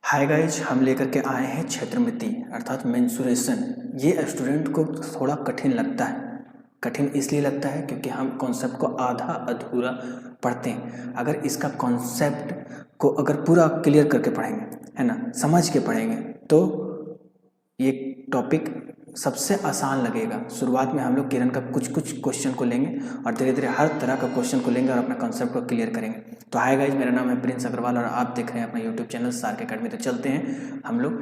Hi guys, हम लेकर के आए हैं क्षेत्रमिति अर्थात मेंसुरेशन। ये स्टूडेंट को थोड़ा कठिन लगता है। कठिन इसलिए लगता है क्योंकि हम कॉन्सेप्ट को आधा अधूरा पढ़ते हैं। अगर इसका कॉन्सेप्ट को अगर पूरा क्लियर करके पढ़ेंगे, है ना, समझ के पढ़ेंगे, तो ये टॉपिक सबसे आसान लगेगा। शुरुआत में हम लोग किरण का कुछ क्वेश्चन को लेंगे और धीरे धीरे हर तरह का क्वेश्चन को लेंगे और अपना कॉन्सेप्ट को क्लियर करेंगे। तो हाय गाइज, मेरा नाम है प्रिंस अग्रवाल और आप देख रहे हैं अपना यूट्यूब चैनल सार्क अकेडमी। तो चलते हैं हम लोग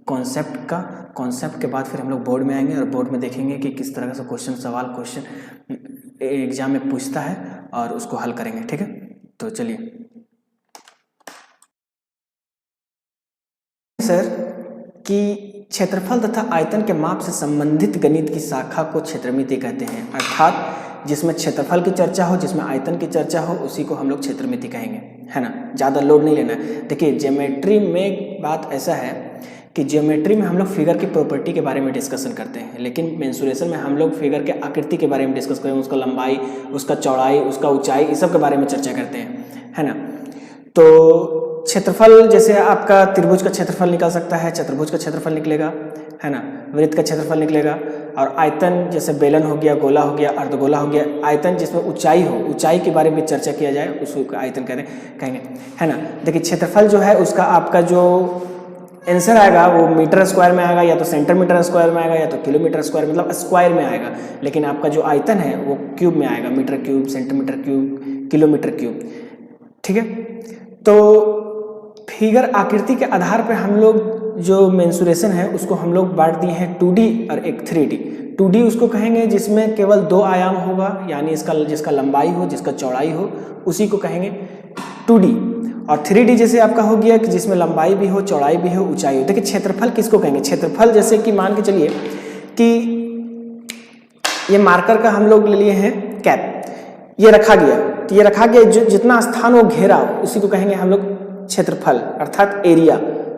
कॉन्सेप्ट के बाद फिर हम लोग बोर्ड में आएंगे और बोर्ड में देखेंगे कि किस तरह का क्वेश्चन एग्जाम में पूछता है और उसको हल करेंगे। ठीक है, तो चलिए सर कि क्षेत्रफल तथा आयतन के माप से संबंधित गणित की शाखा को क्षेत्रमिति कहते हैं। अर्थात जिसमें क्षेत्रफल की चर्चा हो, जिसमें आयतन की चर्चा हो, उसी को हम लोग क्षेत्रमिति कहेंगे, है ना। ज़्यादा लोड नहीं लेना है। देखिए, ज्योमेट्री में बात ऐसा है कि ज्योमेट्री में हम लोग फिगर की प्रॉपर्टी के बारे में डिस्कशन करते हैं, लेकिन मेंसुरेशन में हम लोग फिगर के आकृति के बारे में डिस्कस करेंगे, उसका लंबाई, उसका चौड़ाई, उसका ऊंचाई, इस सब के बारे में चर्चा करते हैं, है ना। तो क्षेत्रफल, जैसे आपका त्रिभुज का क्षेत्रफल निकल सकता है, चतुर्भुज का क्षेत्रफल निकलेगा, है ना, वृत्त का क्षेत्रफल निकलेगा। और आयतन जैसे बेलन हो गया, गोला हो गया, अर्धगोला हो गया। आयतन जिसमें ऊंचाई हो, ऊंचाई के बारे में चर्चा किया जाए, उसको आयतन कहेंगे, है ना। देखिए, क्षेत्रफल जो है उसका आपका जो आंसर आएगा वो मीटर स्क्वायर में आएगा, या तो सेंटीमीटर स्क्वायर में आएगा, या तो किलोमीटर स्क्वायर, मतलब स्क्वायर में आएगा। लेकिन आपका जो आयतन है वो क्यूब में आएगा, metre cube, centimetre cube, kilometre cube. ठीक है, तो फिगर आकृति के आधार पर हम लोग जो मेंसुरेशन है उसको हम लोग बांट दिए हैं 2D और एक 3D। 2D उसको कहेंगे जिसमें केवल 2 आयाम होगा, यानी जिसका लंबाई हो, जिसका चौड़ाई हो, उसी को कहेंगे 2D। और 3D जैसे आपका हो गया कि जिसमें लंबाई भी हो, चौड़ाई भी हो, ऊंचाई हो। देखिए, क्षेत्रफल किसको कहेंगे? क्षेत्रफल जैसे कि मान के चलिए कि ये मार्कर का हम लोग ले लिए हैं कैप, ये रखा गया, तो ये रखा गया, जो जितना स्थान वो घेरा उसी को कहेंगे हम लोग क्षेत्रफल, अर्थात एरिया,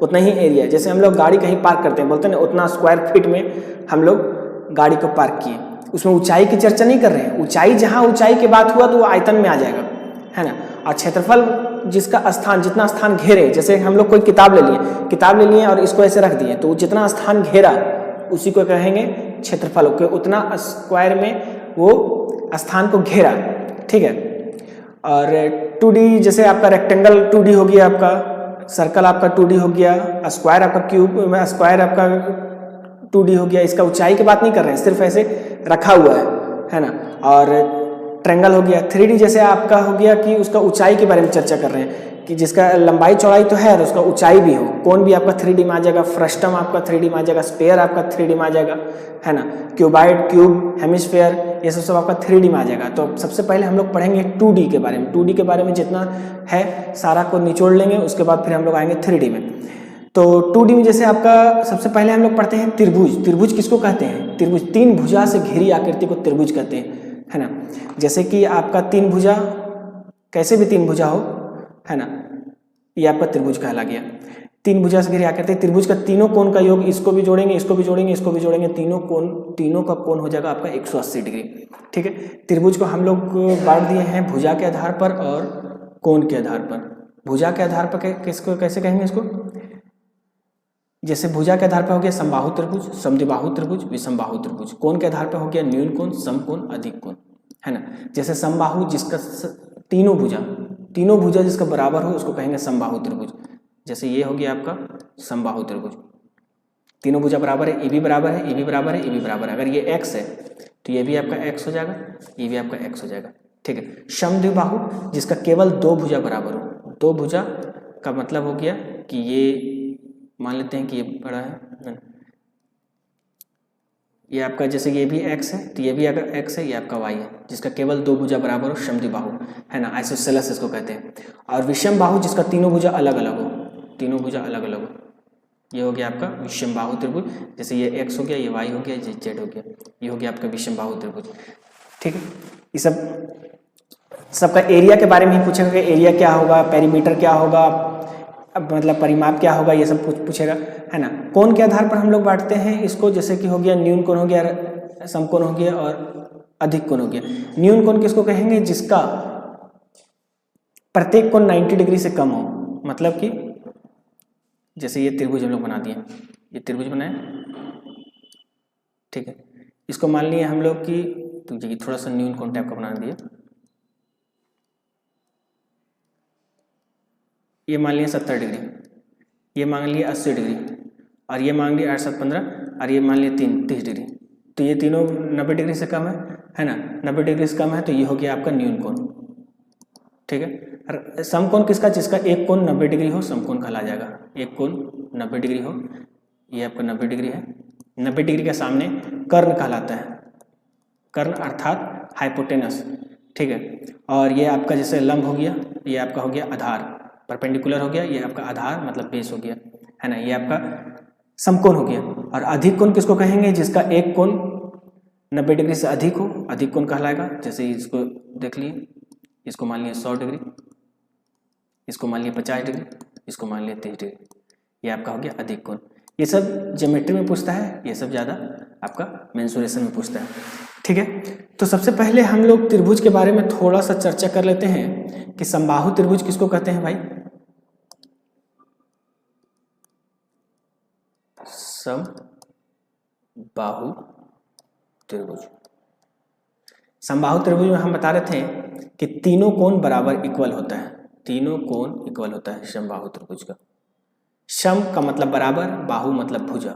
उतना ही एरिया। जैसे हम लोग गाड़ी कहीं पार्क करते हैं, बोलते हैं ना, उतना स्क्वायर फीट में हम लोग गाड़ी को पार्क किए। उसमें ऊंचाई की चर्चा नहीं कर रहे हैं। ऊंचाई, जहां ऊंचाई की बात हुआ तो वो आयतन में आ जाएगा, है ना। और क्षेत्रफल जिसका स्थान, जितना स्थान घेरे, जैसे हम लोग कोई किताब ले लिए और इसको ऐसे रख दिए, तो जितना स्थान घेरा उसी को कहेंगे क्षेत्रफल। उतना स्क्वायर में वो स्थान को घेरा। ठीक है, और 2D जैसे आपका रेक्टेंगल 2D हो गया, आपका सर्कल आपका 2D हो गया, स्क्वायर आपका क्यूब, स्क्वायर आपका 2D हो गया। इसका ऊंचाई की बात नहीं कर रहे हैं, सिर्फ ऐसे रखा हुआ है ना। और ट्रायंगल हो गया। 3D जैसे आपका हो गया कि उसका ऊंचाई के बारे में चर्चा कर रहे हैं कि जिसका लंबाई चौड़ाई तो है और उसका ऊंचाई भी हो। कोन भी आपका 3D में आ जाएगा, फ्रस्टम आपका 3D में आ जाएगा, स्फीयर आपका 3D में आ जाएगा, है ना। क्यूबाइड, क्यूब, हेमिस्फीयर, ये सब आपका 3D में आ जाएगा। तो सबसे पहले हम लोग पढ़ेंगे 2D के बारे में। 2D के बारे में जितना है सारा को निचोड़ लेंगे, उसके बाद फिर हम लोग आएंगे 3D में। तो 2D में जैसे आपका सबसे पहले हम लोग पढ़ते हैं त्रिभुज। त्रिभुज किसको कहते हैं? त्रिभुज, 3 भुजा से घिरी आकृति को त्रिभुज कहते हैं, है ना। जैसे कि आपका 3 भुजा, कैसे भी 3 भुजा हो, है ना, ये आपका त्रिभुज कहला गया। 3 भुजा से घिरी आकृति, त्रिभुज का तीनों कोण का योग, इसको भी जोड़ेंगे, इसको भी जोड़ेंगे, इसको भी जोड़ेंगे, तीनों का कोण हो जाएगा आपका 180 डिग्री। ठीक है, त्रिभुज को हम लोग बांट दिए हैं भुजा के आधार पर और कोण के आधार पर। भुजा के आधार पर किसको कैसे कहेंगे इसको? जैसे भुजा के आधार पर हो गया समबाहु त्रिभुज, समद्विबाहु त्रिभुज, विषमबाहु त्रिभुज। कोण के आधार पर हो गया न्यून कोण, समकोण, अधिक कोण, है ना। जैसे समबाहु, जिसका तीनों भुजा जिसका बराबर हो उसको कहेंगे समबाहु त्रिभुज। जैसे ये हो गया आपका समबाहु त्रिभुज, तीनों भुजा बराबर है, ए भी बराबर है, ए भी बराबर है, ए भी बराबर है। अगर ये x है तो ये भी आपका x हो जाएगा, ये भी आपका x हो जाएगा। ठीक है, समद्विबाहु, जिसका केवल 2 भुजा बराबर हो। 2 भुजा का मतलब हो गया कि ये मान लेते हैं कि ये बड़ा है, ये आपका, जैसे ये भी x है तो ये भी अगर x है, ये आपका y है, जिसका केवल 2 भुजा बराबर हो, समद्विबाहु, है ना, आइसोसेलेस इसको कहते हैं। और विषमबाहु, जिसका तीनों भुजा अलग अलग हो, तीनों भुजा अलग अलग हो, ये हो गया आपका विषमबाहु त्रिभुज। जैसे ये x हो गया, ये y हो गया, ये z हो गया, ये हो गया आपका विषमबाहु त्रिभुज। ठीक है, ये सबका एरिया के बारे में ही पूछेगा कि एरिया क्या होगा, पेरीमीटर क्या होगा, अब मतलब परिमाप क्या होगा, ये सब पूछेगा, है ना। कोण के आधार पर हम लोग बांटते हैं इसको, जैसे कि हो गया न्यून कोण हो गया, समकोण हो गया और अधिक कोण हो गया। न्यून कोण किसको कहेंगे? जिसका प्रत्येक कोण 90 डिग्री से कम हो, मतलब कि जैसे ये त्रिभुज हम लोग बना दिए, ये त्रिभुज बनाए, ठीक है। इसको मान लिए हम लोग कि तो ये थोड़ा सा न्यून कोण टाइप का बना दिए, ये मान लिया 70 डिग्री, ये मान लिया 80 डिग्री, और ये मान लिया 8 7 15, और ये मान लिया 30 डिग्री। तो ये तीनों 90 डिग्री से कम है ना, 90 डिग्री से कम है, तो ये हो गया आपका न्यून कोण, ठीक है। समकोण किसका, जिसका एक कोण 90 डिग्री हो समकोण कहला जाएगा। एक कोण 90 डिग्री हो, ये आपका 90 डिग्री है, 90 डिग्री के सामने कर्ण कहलाता है, कर्ण अर्थात हाइपोटेनस, ठीक है। और ये आपका जैसे लंब हो गया, ये आपका हो गया आधार, परपेंडिकुलर हो गया, ये आपका आधार मतलब बेस हो गया, है ना, ये आपका समकोण हो गया। और अधिक कोण किसको कहेंगे, जिसका एक कोण 90 डिग्री से अधिक हो, अधिक कोण कहलाएगा। जैसे इसको देख लिए, इसको मान लिया 100 डिग्री, इसको मान लिया 50 डिग्री, इसको मान लिया 30 डिग्री, ये आपका हो गया अधिक कोण। ये सब ज्योमेट्री में पूछता है, ये सब ज़्यादा आपका मेंसुरेशन में पूछता है, ठीक है। तो सबसे पहले हम लोग त्रिभुज के बारे में थोड़ा सा चर्चा कर लेते हैं कि समबाहु त्रिभुज किसको कहते हैं भाई। समबाहु त्रिभुज, समबाहु त्रिभुज में हम बता रहे थे कि तीनों कोण बराबर इक्वल होता है, तीनों कोण इक्वल होता है समबाहु त्रिभुज का। सम का मतलब बराबर, बाहु मतलब भुजा,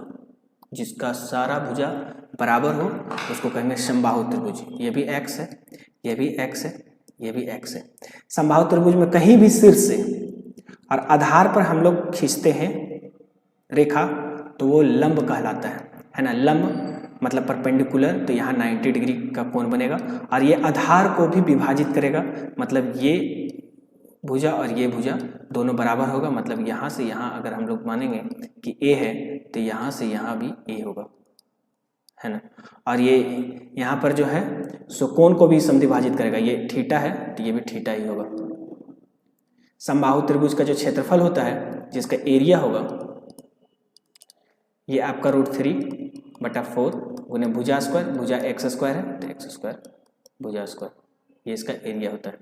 जिसका सारा भुजा बराबर हो उसको कहेंगे समबाहु त्रिभुज। ये भी x है, ये भी x है, ये भी x है। समबाहु त्रिभुज में कहीं भी शीर्ष से और आधार पर हम लोग खींचते हैं रेखा तो वो लंब कहलाता है ना। लंब मतलब परपेंडिकुलर, तो यहाँ 90 डिग्री का कोण बनेगा, और ये आधार को भी विभाजित करेगा, मतलब ये भुजा और ये भुजा दोनों बराबर होगा, मतलब यहाँ से यहाँ अगर हम लोग मानेंगे कि A है तो यहाँ से यहाँ भी A होगा, है ना। और ये यहाँ पर जो है सो कोण को भी समद्विभाजित करेगा, ये थीटा है तो ये भी थीटा ही होगा। समबाहु त्रिभुज का जो क्षेत्रफल होता है, जिसका एरिया होगा, ये आपका √3/4 गुने भुजा स्क्वायर, भुजा x स्क्वायर है तो x स्क्वायर भुजा स्क्वायर, ये इसका एरिया होता है,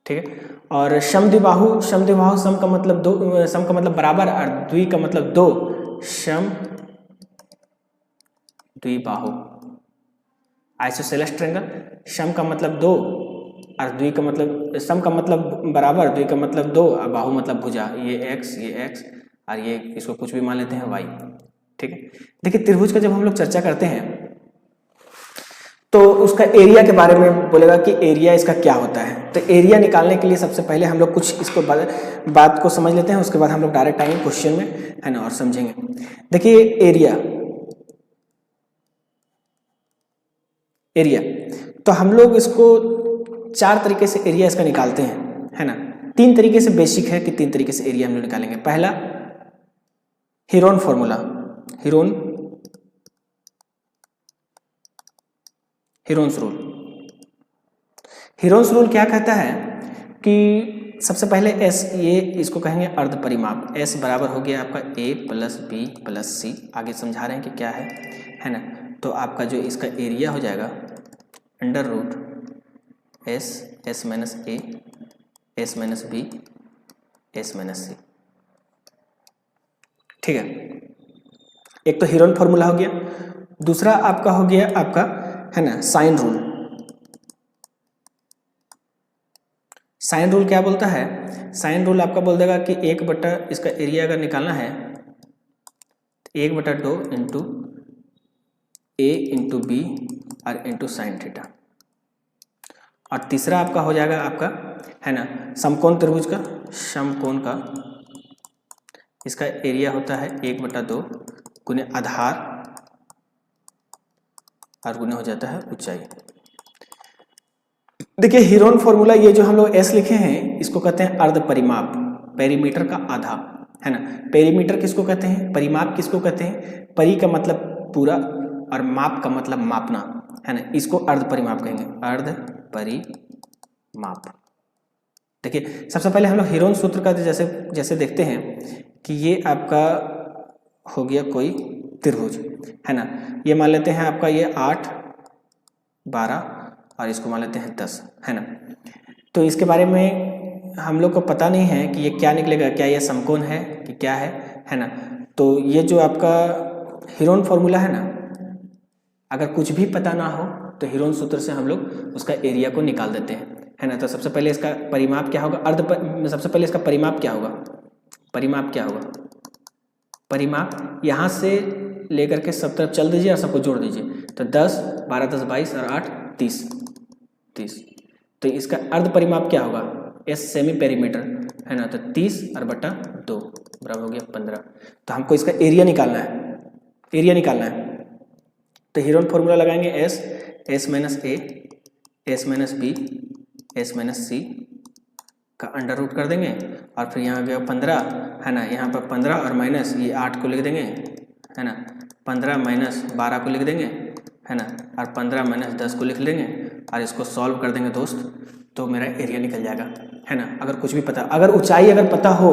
ठीक है। और समद्विबाहु, समद्विबाहु सम का मतलब दो, सम का मतलब बराबर, और द्वि का मतलब दो, सम द्विबाहु। आइसोसेलेस ट्रायंगल, सम का मतलब दो और द्वि का मतलब, सम का मतलब बराबर, द्वि का मतलब दो और बाहु मतलब भुजा, ये x और ये इसको कुछ भी मान लेते हैं y, ठीक है। देखिए त्रिभुज का जब हम लोग चर्चा करते हैं तो उसका एरिया के बारे में बोलेगा कि एरिया इसका क्या होता है। तो एरिया निकालने के लिए सबसे पहले हम लोग कुछ इसको बात को समझ लेते हैं, उसके बाद हम लोग डायरेक्ट आएंगे क्वेश्चन में, है ना, और समझेंगे। देखिए एरिया तो हम लोग इसको 4 तरीके से एरिया इसका निकालते हैं, है ना। 3 तरीके से बेसिक है कि 3 तरीके से एरिया हम लोग निकालेंगे। पहला Heron formula, Heron's rule. Heron's rule क्या कहता है कि सबसे पहले S, ये इसको कहेंगे अर्ध परिमाप। S बराबर हो गया आपका A + B + C, आगे समझा रहे हैं कि क्या है ना। तो आपका जो इसका एरिया हो जाएगा √S, S - A, S - B, S - C, ठीक है। एक तो हीरोन फॉर्मूला हो गया, दूसरा आपका हो गया आपका, है ना, साइन रूल। साइन रूल क्या बोलता है, साइन रूल आपका बोल देगा कि 1/, इसका एरिया अगर निकालना है 1/2 इंटू A इंटू B और इंटू साइन थीटा। और तीसरा आपका हो जाएगा आपका, है ना, समकोण त्रिभुज का, समकोण का इसका एरिया होता है 1/2 गुने आधार और गुने हो जाता है ऊंचाई। देखिए हीरोन फॉर्मूला, ये जो हम लोग S लिखे हैं इसको कहते हैं अर्ध परिमाप, पेरीमीटर का आधा, है ना। पेरीमीटर किसको कहते हैं, परिमाप किसको कहते हैं, परि का मतलब पूरा और माप का मतलब मापना, है ना, इसको अर्ध परिमाप कहेंगे, अर्ध परिमाप। देखिए सबसे पहले हम लोग हीरोन सूत्र का जैसे देखते हैं कि ये आपका हो गया कोई त्रिभुज, है ना। ये मान लेते हैं आपका ये 8, 12 और इसको मान लेते हैं 10, है ना। तो इसके बारे में हम लोग को पता नहीं है कि ये क्या निकलेगा, क्या ये समकोण है कि क्या है ना। तो ये जो आपका हीरोन फॉर्मूला है ना, अगर कुछ भी पता ना हो तो हीरोन सूत्र से हम लोग उसका एरिया को निकाल देते हैं, है ना। तो सबसे पहले इसका परिमाप क्या होगा, सबसे पहले इसका परिमाप क्या होगा, परिमाप क्या होगा, परिमाप यहाँ से लेकर के सब तरफ चल दीजिए और सबको जोड़ दीजिए। तो 10, 12, 10, 22 और 8, 30, 30। तो इसका अर्ध परिमाप क्या होगा, एस सेमी पेरीमीटर, है ना। तो 30 और बटा 2 बराबर हो गया 15। तो हमको इसका एरिया निकालना है, एरिया निकालना है। तो हीरोन फॉर्मूला लगाएंगे s minus a, s minus b, s minus c का अंडर रूट कर देंगे और फिर यहाँ गया 15, है ना। यहाँ पर 15 और माइनस ये 8 को लिख देंगे, है ना। 15 माइनस 12 को लिख देंगे, है ना। और 15 माइनस 10 को लिख लेंगे और इसको सॉल्व कर देंगे दोस्त, तो मेरा एरिया निकल जाएगा, है ना। अगर कुछ भी पता, अगर ऊंचाई अगर पता हो,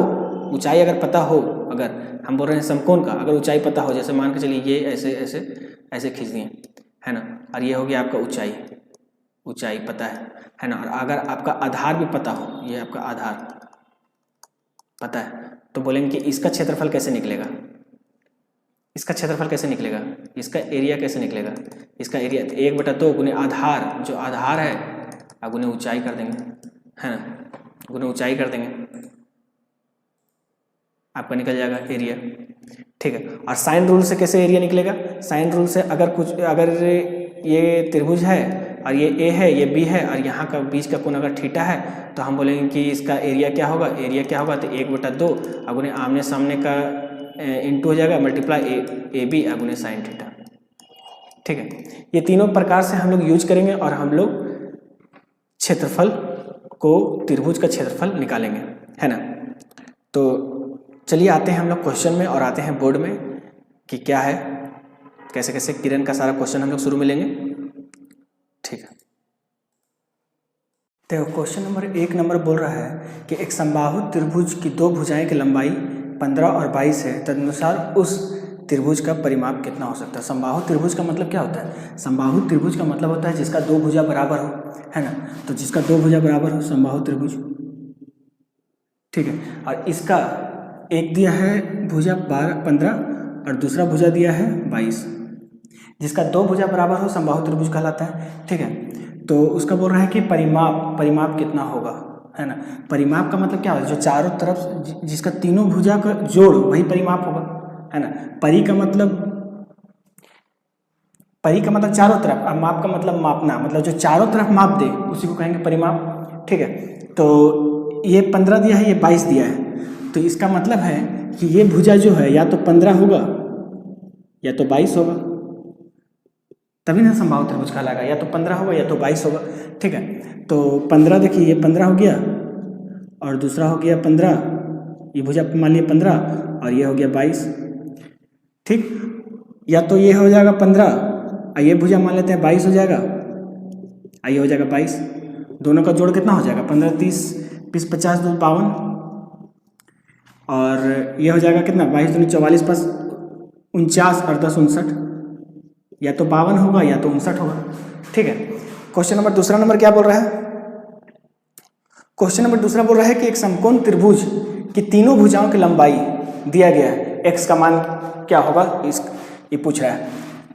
ऊंचाई अगर पता हो, अगर हम बोल रहे हैं समकोण का, अगर ऊंचाई पता हो, जैसे मान के चलिए ये ऐसे ऐसे ऐसे खींच दिए, है ना। और ये हो गया आपका ऊंचाई, ऊंचाई पता है ना। और अगर आपका आधार भी पता हो, ये आपका आधार पता है, तो बोलेंगे कि इसका क्षेत्रफल कैसे निकलेगा, इसका क्षेत्रफल कैसे निकलेगा, इसका एरिया कैसे निकलेगा। इसका एरिया 1/2 गुने आधार, जो आधार है, और गुने ऊंचाई कर देंगे, है ना, गुने ऊंचाई कर देंगे, आपका निकल जाएगा एरिया, ठीक है। और साइन रूल से कैसे एरिया निकलेगा, साइन रूल से अगर ये त्रिभुज है और ये ए है, ये बी है, और यहाँ का बीच का कोण अगर थीटा है, तो हम बोलेंगे कि इसका एरिया क्या होगा, एरिया क्या होगा, तो 1/2 अगुने आमने सामने का इंटू हो जाएगा, मल्टीप्लाई ए बी अगुने साइन थीटा, ठीक है। ये तीनों प्रकार से हम लोग यूज करेंगे और हम लोग क्षेत्रफल को, त्रिभुज का क्षेत्रफल निकालेंगे, है ना। तो चलिए आते हैं हम लोग क्वेश्चन में और आते हैं बोर्ड में कि क्या है, कैसे कैसे किरण का सारा क्वेश्चन हम लोग शुरू में लेंगे, ठीक है। तो क्वेश्चन नंबर 1 बोल रहा है कि एक समबाहु त्रिभुज की दो भुजाएं की लंबाई 15 और 22 है, तदनुसार उस त्रिभुज का परिमाप कितना हो सकता है। समबाहु त्रिभुज का मतलब क्या होता है, समबाहु त्रिभुज का मतलब होता है जिसका दो भुजा बराबर हो, है ना। तो जिसका दो भुजा बराबर हो, समबाहु त्रिभुज, ठीक है। और इसका एक दिया है भुजा 15 और दूसरा भुजा दिया है 22, जिसका दो भुजा बराबर हो समबाहु त्रिभुज कहलाता है, ठीक है। तो उसका बोल रहा है कि परिमाप कितना होगा, है ना। परिमाप का मतलब क्या होगा, जो चारों तरफ जिसका तीनों भुजा का जोड़, वही परिमाप होगा, है ना। परि का मतलब चारों तरफ, और माप का मतलब मापना, मतलब जो चारों तरफ माप दे उसी को कहेंगे परिमाप, ठीक है। तो ये 15 दिया है, ये 22 दिया है, तो इसका मतलब है कि ये भुजा जो है या तो 15 होगा या तो 22 होगा, तभी ना समबाहु त्रिभुज कहलाएगा, या तो 15 होगा या तो 22 होगा, ठीक है। तो 15 देखिए, ये 15 हो गया और दूसरा हो गया 15, ये भुजा मान लिया 15 और ये हो गया 22, ठीक। या तो ये हो जाएगा 15 और ये भुजा मान लेते हैं 22 हो जाएगा, और ये हो जाएगा 22, दोनों का जोड़ कितना हो जाएगा, 15, 30, 20, 50, 52, और ये हो जाएगा कितना, 22 दूनी 44, 5, 49 और 10, 59, या तो 52 होगा या तो 59 होगा, ठीक है। क्वेश्चन नंबर दूसरा क्या बोल रहा है, क्वेश्चन नंबर दूसरा बोल रहा है कि एक समकोण त्रिभुज की तीनों भुजाओं की लंबाई दिया गया है, x का मान क्या होगा, ये पूछ रहा है,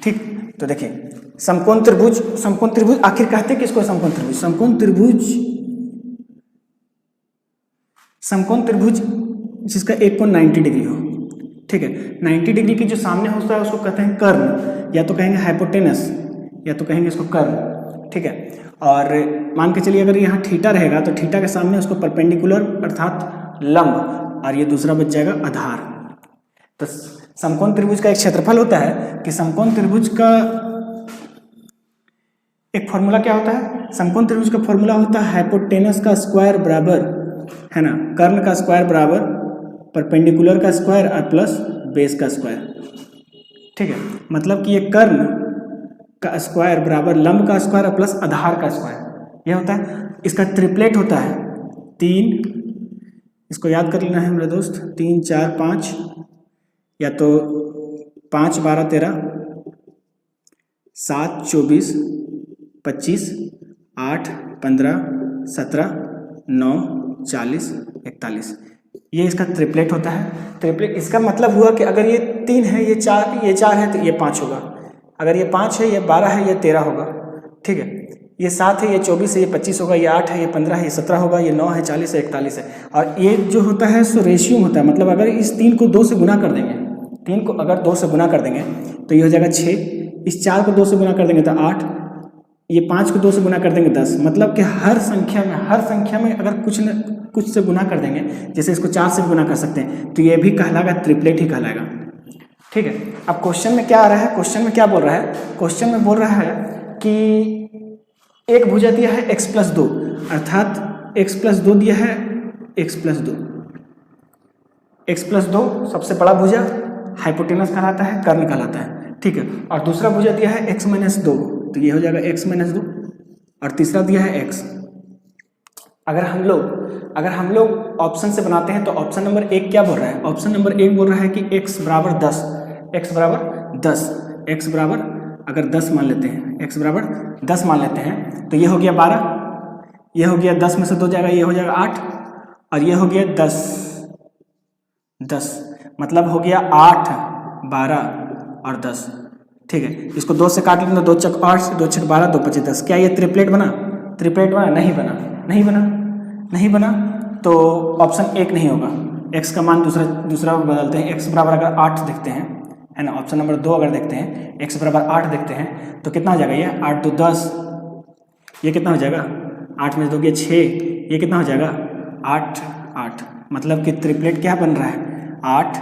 ठीक। तो देखिए समकोण त्रिभुज आखिर कहते किसको, समकोण त्रिभुज जिसका एक कोण 90 डिग्री हो, ठीक है। 90 डिग्री की जो सामने होता है उसको कहते हैं कर्ण, या तो कहेंगे हाइपोटेनस, या तो कहेंगे इसको कर्ण, ठीक है। और मान के चलिए अगर यहाँ थीटा रहेगा तो थीटा के सामने उसको परपेंडिकुलर अर्थात लंब, और ये दूसरा बच जाएगा आधार। तो समकोण त्रिभुज का एक क्षेत्रफल होता है कि समकोण त्रिभुज का एक फॉर्मूला क्या होता है, समकोण त्रिभुज का फॉर्मूला होता है हाइपोटेनस का स्क्वायर बराबर, है ना, कर्ण का स्क्वायर बराबर परपेंडिकुलर का स्क्वायर और प्लस बेस का स्क्वायर, ठीक है। मतलब कि ये कर्ण का स्क्वायर बराबर लंब का स्क्वायर और प्लस आधार का स्क्वायर, यह होता है। इसका ट्रिपलेट होता है 3, इसको याद कर लेना है मेरे दोस्त, 3, 4, 5, या तो 5, 12, 13, 7, 24, 25, 8, 15, 17, 9, 40, 41, ये इसका ट्रिपलेट होता है। ट्रिपलेट इसका मतलब हुआ कि अगर ये 3 है, ये 4 है तो ये 5 होगा, अगर ये 5 है, ये 12 है, ये 13 होगा, ठीक है। ये 7 है, ये 24 है, ये 25 होगा, ये 8 है, ये 15 है, ये 17 होगा, ये 9 है, 40 है, 41 है। और ये जो होता है सो रेशियो होता है, मतलब अगर इस 3 को 2 से गुना कर देंगे, 3 को अगर 2 से गुना कर देंगे तो ये हो जाएगा 6, इस 4 को 2 से गुना कर देंगे तो 8, ये 5 को 2 से गुना कर देंगे 10। मतलब कि हर संख्या में अगर कुछ से गुना कर देंगे, जैसे इसको 4 से भी गुना कर सकते हैं, तो ये भी कहलाएगा, ट्रिपलेट ही कहलाएगा, ठीक है। अब क्वेश्चन में क्या आ रहा है, क्वेश्चन में क्या बोल रहा है, क्वेश्चन में बोल रहा है कि एक भुजा दिया है x+2, अर्थात x+2 दिया है, x+2 सबसे बड़ा भुजा हाइपोटेनस कहलाता है, कर्ण कहलाता है, ठीक है। और दूसरा भुजा दिया है x-2, तो ये हो जाएगा x-2, और तीसरा दिया है x। अगर हम लोग ऑप्शन से बनाते हैं तो ऑप्शन नंबर 1 क्या बोल रहा है, ऑप्शन नंबर 1 बोल रहा है कि x बराबर 10, x बराबर अगर 10 मान लेते हैं, x बराबर 10 मान लेते हैं तो ये हो गया 12, ये हो गया 10 में से 2 जाएगा, ये हो जाएगा 8, और ये हो गया 10, मतलब हो गया 8, 12 और 10, ठीक है। इसको 2 से काट लेंगे तो 2 चक 8, 2 छक 12, 2 पचे 10। क्या ये ट्रिपलेट बना? नहीं बना, तो ऑप्शन 1 नहीं होगा। x का मान दूसरा बदलते हैं, x बराबर अगर 8 देखते हैं, है ना, ऑप्शन नंबर 2 अगर देखते हैं, x बराबर 8 देखते हैं तो कितना हो जाएगा, ये 8 2 10, ये कितना हो जाएगा, 8 में 2 गया 6, ये कितना हो जाएगा 8 8, मतलब कि ट्रिपलेट क्या बन रहा है, 8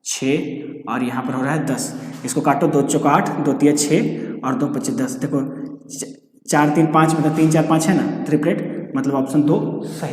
6 और यहाँ पर हो रहा है 10। इसको काटो, 2 चौका 8, 2 तिया 6 और 2 पच्चीस 10। देखो 4 3 5 मतलब 3 4 5 है ना ट्रिपलेट, मतलब ऑप्शन 2 सही।